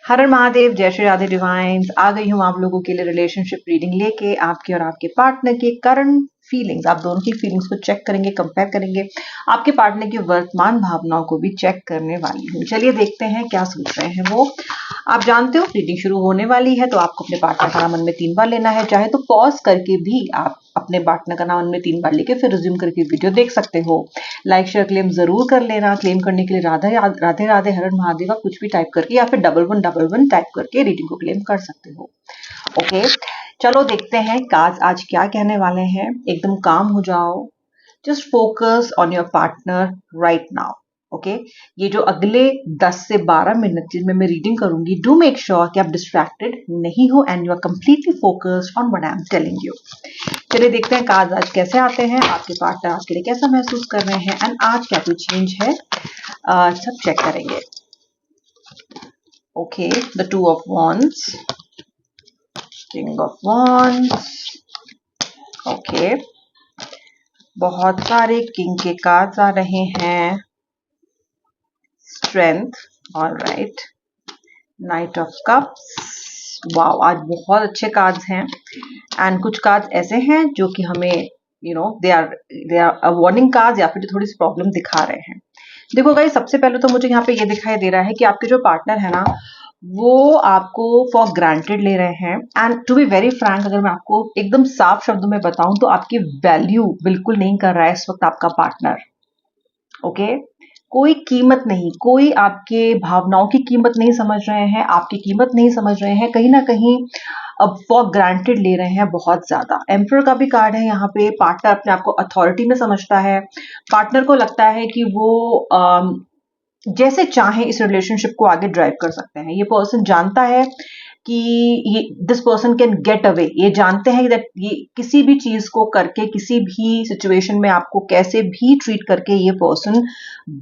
हर हर महादेव, जय श्री राधे डिवाइन्स। आ गई हूँ आप लोगों के लिए रिलेशनशिप रीडिंग लेके, आपके और आपके पार्टनर के करंट फीलिंग्स, आप दोनों की फीलिंग्स को चेक करेंगे, कंपेयर करेंगे, आपके पार्टनर की वर्तमान भावनाओं को भी चेक करने वाली हूँ। चलिए देखते हैं क्या सोच रहे हैं वो। आप जानते हो रीडिंग शुरू होने वाली है तो आपको अपने पार्टनर का नाम मन में 3 बार लेना है। चाहे तो पॉज करके भी आप अपने पार्टनर का नाम मन में 3 बार लेके फिर रिज्यूम करके वीडियो देख सकते हो। लाइक शेयर क्लेम जरूर कर लेना। क्लेम करने के लिए राधे राधे राधे हर हर महादेव आप कुछ भी टाइप करके या फिर 1111 टाइप करके रीडिंग को क्लेम कर सकते हो। ओके, चलो देखते हैं कार्ड्स आज क्या कहने वाले हैं। एकदम काम हो जाओ, just focus on your partner right now. Okay, ये जो अगले 10 से 12 मिनट जिनमें मैं रीडिंग करूंगी, डू मेक श्योर कि आप डिस्ट्रैक्टेड नहीं हो and you are completely focused on what I am telling you. चलिए देखते हैं कार्ड्स आज कैसे आते हैं, आपके पार्टनर आपके लिए कैसा महसूस कर रहे हैं एंड आज क्या कोई चेंज है, सब चेक करेंगे। Okay, the 2 of wands, king of wands। Okay, बहुत सारे किंग के कार्ड्स आ रहे हैं। Strength, alright, night of cups. Wow, आज बहुत अच्छे कार्ड्स हैं एंड कुछ कार्ड्स ऐसे हैं जो कि हमें दे आर वार्निंग कार्ड्स या फिर थोड़ी सी प्रॉब्लम दिखा रहे हैं। देखो गाइस, सबसे पहले तो मुझे यहाँ पे ये दिखाई दे रहा है कि आपके जो पार्टनर है ना, वो आपको फॉर ग्रांटेड ले रहे हैं and to be very frank, अगर मैं आपको एकदम साफ शब्दों में बताऊं तो आपकी वैल्यू बिल्कुल नहीं कर रहा है इस वक्त आपका पार्टनर। ओके, कोई कीमत नहीं, कोई आपके भावनाओं की कीमत नहीं समझ रहे हैं, आपकी कीमत नहीं समझ रहे हैं, कहीं ना कहीं अब फॉर ग्रांटेड ले रहे हैं बहुत ज्यादा। एम्परर का भी कार्ड है यहाँ पे। पार्टनर अपने आप को अथॉरिटी में समझता है। पार्टनर को लगता है कि वो जैसे चाहे इस रिलेशनशिप को आगे ड्राइव कर सकते हैं। ये पर्सन जानता है कि ये this person can get away. ये जानते हैं दैट ये किसी भी चीज को करके, किसी भी सिचुएशन में आपको कैसे भी ट्रीट करके ये पर्सन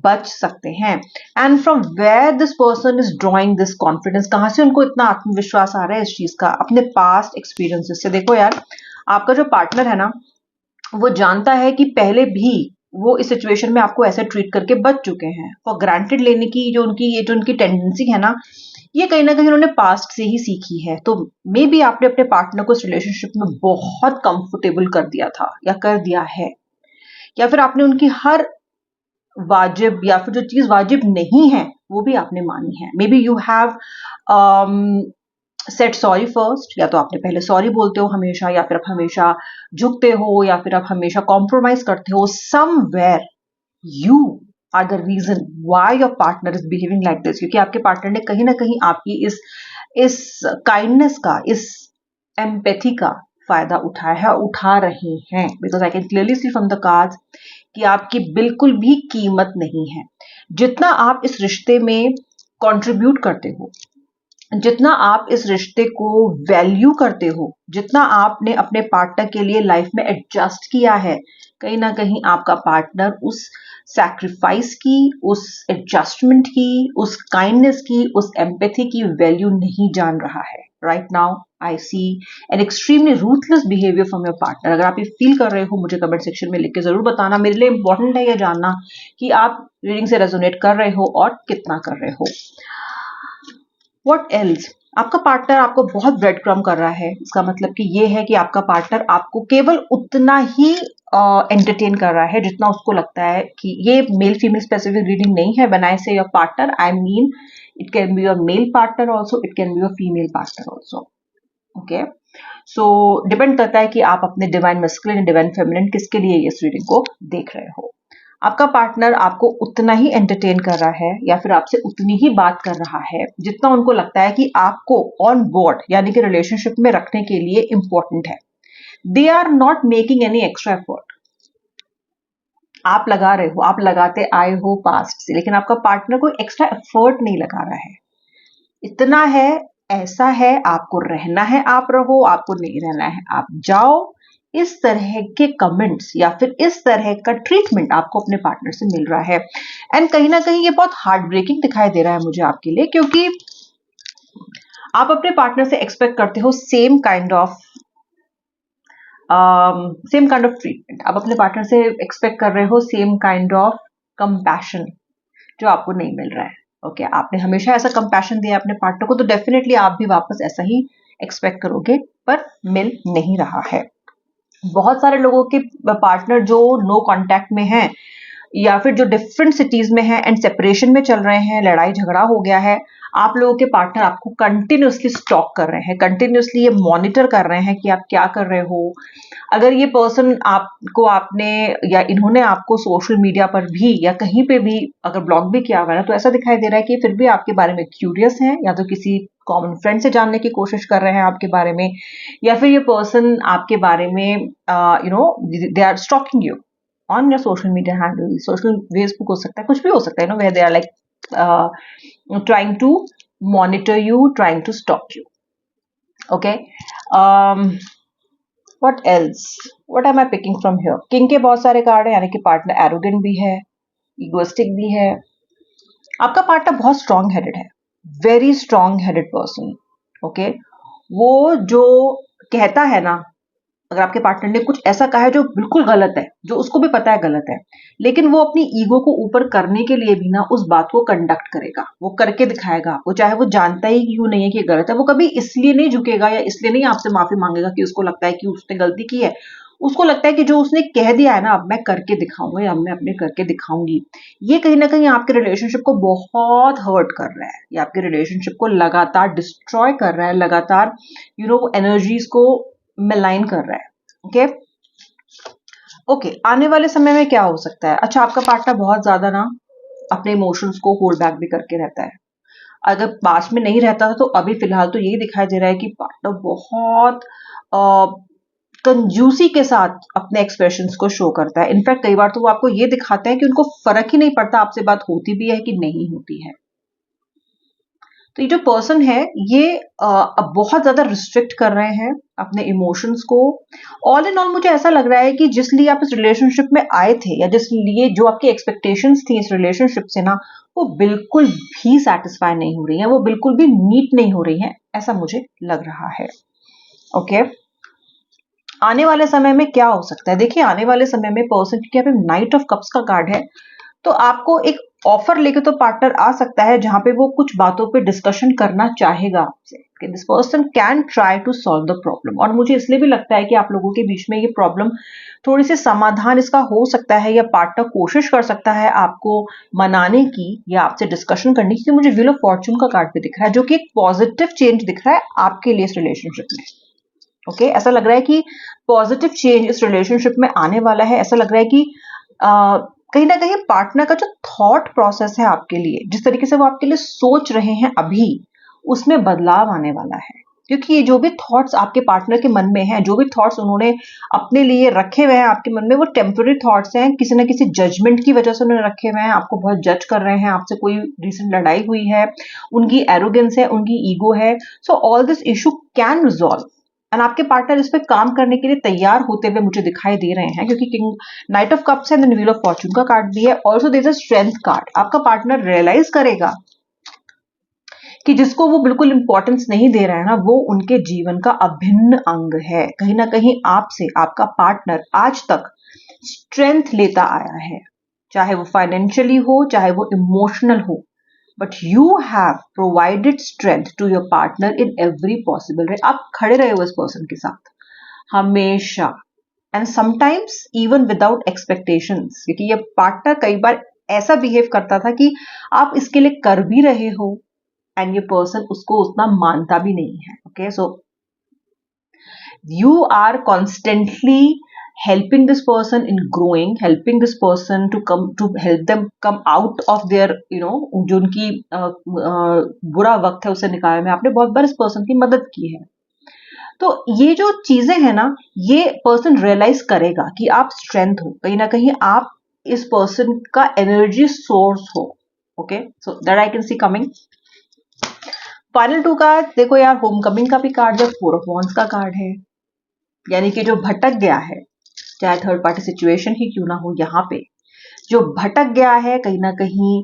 बच सकते हैं। And from where this person is drawing this confidence, कहां से उनको इतना आत्मविश्वास आ रहा है इस चीज का? अपने पास्ट एक्सपीरियंसेस से। देखो यार, आपका जो पार्टनर है ना, वो जानता है कि पहले भी वो इस सिचुएशन में आपको ऐसे ट्रीट करके बच चुके हैं। फॉर ग्रांटेड लेने की जो उनकी टेंडेंसी है ना, ये कहीं ना कहीं उन्होंने पास्ट से ही सीखी है। तो मे बी आपने अपने पार्टनर को इस रिलेशनशिप में बहुत कंफर्टेबल कर दिया था या कर दिया है, या फिर आपने उनकी हर वाजिब या फिर जो चीज वाजिब नहीं है वो भी आपने मानी है। May be you have set sorry first, या तो आपने पहले सॉरी बोलते हो हमेशा, या फिर आप हमेशा झुकते हो, या फिर आप हमेशा कॉम्प्रोमाइज करते हो। Somewhere you are the reason why your partner is behaving like this, क्योंकि आपके पार्टनर ने कहीं ना कहीं आपकी इस काइंडनेस का, इस एम्पैथी का फायदा उठाया है, उठा रहे हैं। Because I can clearly see from the cards कि आपकी बिल्कुल भी कीमत नहीं है। जितना आप इस रिश्ते में कंट्रीब्यूट करते हो, जितना आप इस रिश्ते को वैल्यू करते हो, जितना आपने अपने पार्टनर के लिए लाइफ में एडजस्ट किया है, कहीं ना कहीं आपका पार्टनर उस सैक्रिफाइस की, उस एडजस्टमेंट की, उस काइंडनेस की, उस एम्पैथी की वैल्यू नहीं जान रहा है। Right now I see an extremely ruthless behaviour from your partner. अगर आप ये फील कर रहे हो, मुझे कमेंट सेक्शन में लिख के जरूर बताना। मेरे लिए इंपॉर्टेंट है ये जानना कि आप रीडिंग से रेजोनेट कर रहे हो और कितना कर रहे हो। What else? आपका पार्टनर आपको बहुत ब्रेड क्रम कर रहा है। इसका मतलब कि ये है कि आपका पार्टनर आपको केवल उतना ही एंटरटेन कर रहा है जितना उसको लगता है कि ये मेल फीमेल स्पेसिफिक रीडिंग नहीं है। व्हेन आई से your partner, I mean it can be your male partner also, it can be your female partner also. Okay, so depend करता है कि आप अपने डिवाइन मैस्कुलिन, डिवाइन फेमिनिन किसके लिए इस रीडिंग को देख रहे हो। आपका पार्टनर आपको उतना ही एंटरटेन कर रहा है या फिर आपसे उतनी ही बात कर रहा है जितना उनको लगता है कि आपको ऑन बोर्ड यानी कि रिलेशनशिप में रखने के लिए इंपॉर्टेंट है। They are not making any extra effort. आप लगा रहे हो, आप लगाते आए हो पास्ट से, लेकिन आपका पार्टनर कोई एक्स्ट्रा एफर्ट नहीं लगा रहा है। इतना है, ऐसा है, आपको रहना है आप रहो, आपको नहीं रहना है आप जाओ। इस तरह के कमेंट्स या फिर इस तरह का ट्रीटमेंट आपको अपने पार्टनर से मिल रहा है। एंड कहीं ना कहीं ये बहुत हार्ट ब्रेकिंग दिखाई दे रहा है मुझे आपके लिए, क्योंकि आप अपने पार्टनर से एक्सपेक्ट करते हो सेम काइंड ऑफ ट्रीटमेंट। आप अपने पार्टनर से एक्सपेक्ट कर रहे हो सेम काइंड ऑफ कंपैशन, जो आपको नहीं मिल रहा है। ओके आपने हमेशा ऐसा कंपैशन दिया अपने पार्टनर को, तो डेफिनेटली आप भी वापस ऐसा ही एक्सपेक्ट करोगे, पर मिल नहीं रहा है। बहुत सारे लोगों के पार्टनर जो नो कांटेक्ट में हैं या फिर जो डिफरेंट सिटीज में हैं एंड सेपरेशन में चल रहे हैं, लड़ाई झगड़ा हो गया है, आप लोगों के पार्टनर आपको कंटिन्यूअसली स्टॉक कर रहे हैं, कंटिन्यूअसली ये मॉनिटर कर रहे हैं कि आप क्या कर रहे हो। अगर ये पर्सन आपको आपने या इन्होंने आपको सोशल मीडिया पर भी या कहीं पे भी अगर ब्लॉक भी किया हुआ है ना, तो ऐसा दिखाई दे रहा है कि फिर भी आपके बारे में क्यूरियस हैं, या तो किसी कॉमन फ्रेंड से जानने की कोशिश कर रहे हैं आपके बारे में, या फिर ये पर्सन आपके बारे में they are stalking you on your social media handle, social Facebook हो सकता है, कुछ भी हो सकता है, where they are like trying to monitor you, trying to stalk you. Okay, what else, what am I picking from here? King के बहुत सारे कार्ड है, यानी कि पार्टनर एरोगेंट भी है, इगोइस्टिक भी है। आपका पार्टनर बहुत स्ट्रॉन्ग हेडेड है, very strong headed person. Okay, वो जो कहता है ना, अगर आपके पार्टनर ने कुछ ऐसा कहा है जो बिल्कुल गलत है, जो उसको भी पता है गलत है, लेकिन वो अपनी ईगो को ऊपर करने के लिए भी ना उस बात को कंडक्ट करेगा, वो करके दिखाएगा आपको, चाहे वो जानता ही क्यों नहीं है कि गलत है। वो कभी इसलिए नहीं झुकेगा या इसलिए नहीं आपसे माफी मांगेगा कि उसको लगता है कि उसने गलती की है। उसको लगता है कि जो उसने कह दिया है ना, अब मैं करके दिखाऊंगा या मैं अपने करके दिखाऊंगी, ये कहीं ना कहीं आपके रिलेशनशिप को बहुत हर्ट कर रहा है, ये आपके रिलेशनशिप को लगातार डिस्ट्रॉय कर रहा है, लगातार एनर्जीज को मिलाइन कर रहा है। ओके, आने वाले समय में क्या हो सकता है? अच्छा, आपका पार्टनर बहुत ज्यादा ना अपने इमोशंस को होल्ड बैक भी करके रहता है। अगर पास्ट में नहीं रहता था तो अभी फिलहाल तो यही दिखाई दे रहा है कि पार्टनर बहुत कंजूसी के साथ अपने एक्सप्रेशंस को शो करता है। इनफैक्ट कई बार तो वो आपको ये दिखाते हैं कि उनको फर्क ही नहीं पड़ता आपसे बात होती भी है कि नहीं होती है। तो ये जो पर्सन है ये अब बहुत ज्यादा रिस्ट्रिक्ट कर रहे हैं अपने इमोशंस को। ऑल इन ऑल मुझे ऐसा लग रहा है कि जिस लिए आप इस रिलेशनशिप में आए थे, या जिस लिए जो आपकी एक्सपेक्टेशंस थी इस रिलेशनशिप से ना, वो बिल्कुल भी सेटिस्फाई नहीं हो रही है, वो बिल्कुल भी मीट नहीं हो रही है, ऐसा मुझे लग रहा है। ओके, आने वाले समय में क्या हो सकता है? देखिए, आने वाले समय में पर्सन, क्योंकि यहाँ पे नाइट ऑफ कप्स का कार्ड है, तो आपको एक ऑफर लेके तो पार्टनर आ सकता है जहां पे वो कुछ बातों पे डिस्कशन करना चाहेगा आपसे, कि this person can try to solve the problem. और मुझे इसलिए भी लगता है कि आप लोगों के बीच में ये प्रॉब्लम थोड़ी सी समाधान इसका हो सकता है, या पार्टनर कोशिश कर सकता है आपको मनाने की या आपसे डिस्कशन करने की। मुझे व्हील ऑफ फॉर्चून का कार्ड भी दिख रहा है, जो कि एक पॉजिटिव चेंज दिख रहा है आपके लिए इस रिलेशनशिप में। ओके, ऐसा लग रहा है कि पॉजिटिव चेंज इस रिलेशनशिप में आने वाला है। ऐसा लग रहा है कि कहीं ना कहीं पार्टनर का जो थॉट प्रोसेस है आपके लिए, जिस तरीके से वो आपके लिए सोच रहे हैं अभी, उसमें बदलाव आने वाला है। क्योंकि ये जो भी थॉट्स आपके पार्टनर के मन में हैं, जो भी थॉट्स उन्होंने अपने लिए रखे हुए हैं आपके मन में, वो टेम्पररी थॉट्स हैं, किसी ना किसी जजमेंट की वजह से उन्होंने रखे हुए हैं, आपको बहुत जज कर रहे हैं, आपसे कोई रिसेंट लड़ाई हुई है, उनकी एरोगेंस है, उनकी ईगो है। So all this issue can resolve, and आपके पार्टनर इस पे काम करने के लिए तैयार होते हुए मुझे दिखाई दे रहे हैं, क्योंकि किंग नाइट ऑफ कप्स है, व्हील ऑफ फॉर्चून का कार्ड भी है, also there is a strength card. आपका पार्टनर रियलाइज करेगा कि जिसको वो बिल्कुल इंपॉर्टेंस नहीं दे रहा है ना, वो उनके जीवन का अभिन्न अंग है। कहीं ना कहीं आपसे आपका पार्टनर आज तक स्ट्रेंथ लेता आया है, चाहे वो फाइनेंशियली हो, चाहे वो इमोशनल हो, but you have provided strength to your partner in every possible way। आप खड़े रहे हो इस पर्सन के साथ हमेशा, and sometimes even without expectations, क्योंकि ये पार्टनर कई बार ऐसा बिहेव करता था कि आप इसके लिए कर भी रहे हो एंड ये पर्सन उसको उतना मानता भी नहीं है। Okay, so you are constantly helping this person in growing, helping this person to help them come out of their जो उनकी बुरा वक्त है उसे निकालने में आपने बहुत बार इस पर्सन की मदद की है। तो ये जो चीजें हैं ना, ये पर्सन रियलाइज करेगा कि आप स्ट्रेंथ हो, कहीं ना कहीं आप इस पर्सन का एनर्जी सोर्स हो। Okay, so that I can see coming. Final 2 card देखो यार, होम कमिंग का भी कार्ड है, 4 ऑफ वॉन्ड्स का कार्ड है, यानी कि जो भटक गया है, चाहे थर्ड पार्टी सिचुएशन ही क्यों ना हो, यहाँ पे जो भटक गया है कहीं ना कहीं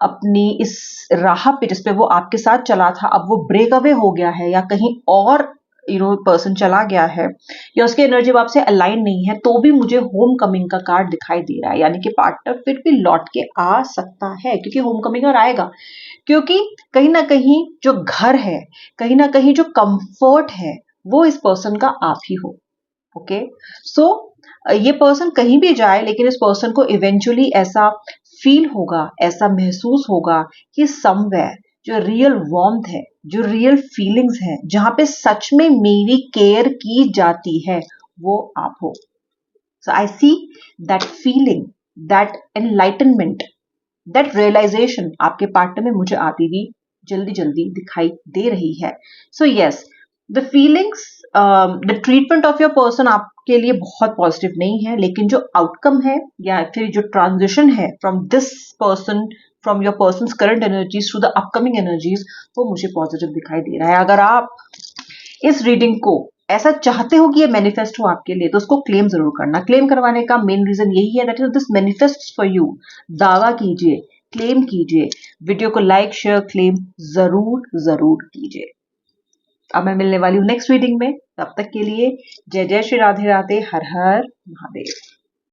अपनी इस राह पे जिसपे वो आपके साथ चला था, अब वो ब्रेक अवे हो गया है या कहीं और पर्सन चला गया है या उसकी एनर्जी अब आपसे अलाइन नहीं है, तो भी मुझे होम कमिंग का कार्ड दिखाई दे रहा है, यानी कि पार्टनर फिर भी लौट के आ सकता है, क्योंकि होम कमिंग और आएगा, क्योंकि कहीं ना कहीं जो घर है, कहीं ना कहीं जो कंफर्ट है, वो इस पर्सन का आप ही हो। ओके, सो ये पर्सन कहीं भी जाए, लेकिन इस पर्सन को इवेंचुअली ऐसा फील होगा, ऐसा महसूस होगा कि समवेयर जो रियल वार्मथ है, जो रियल फीलिंग्स है, जहां पे सच में मेरी केयर की जाती है, वो आप हो। So I see that feeling, that enlightenment, that realization आपके पार्टनर में मुझे आती हुई जल्दी जल्दी दिखाई दे रही है। So yes, the feelings, the treatment of your person आपके लिए बहुत पॉजिटिव नहीं है, लेकिन जो आउटकम है या फिर जो ट्रांजिशन है from this person, from your person current energies to the upcoming energies, वो मुझे पॉजिटिव दिखाई दे रहा है। अगर आप इस रीडिंग को ऐसा चाहते हो कि ये मैनिफेस्ट हो आपके लिए, तो उसको क्लेम जरूर करना। क्लेम करवाने का मेन रीजन यही है, that is this manifest for you. दावा कीजिए, क्लेम कीजिए, वीडियो को लाइक शेयर क्लेम जरूर जरूर कीजिए। अब मैं मिलने वाली हूँ नेक्स्ट रीडिंग में, तब तक के लिए जय जय श्री राधे राधे, हर हर महादेव।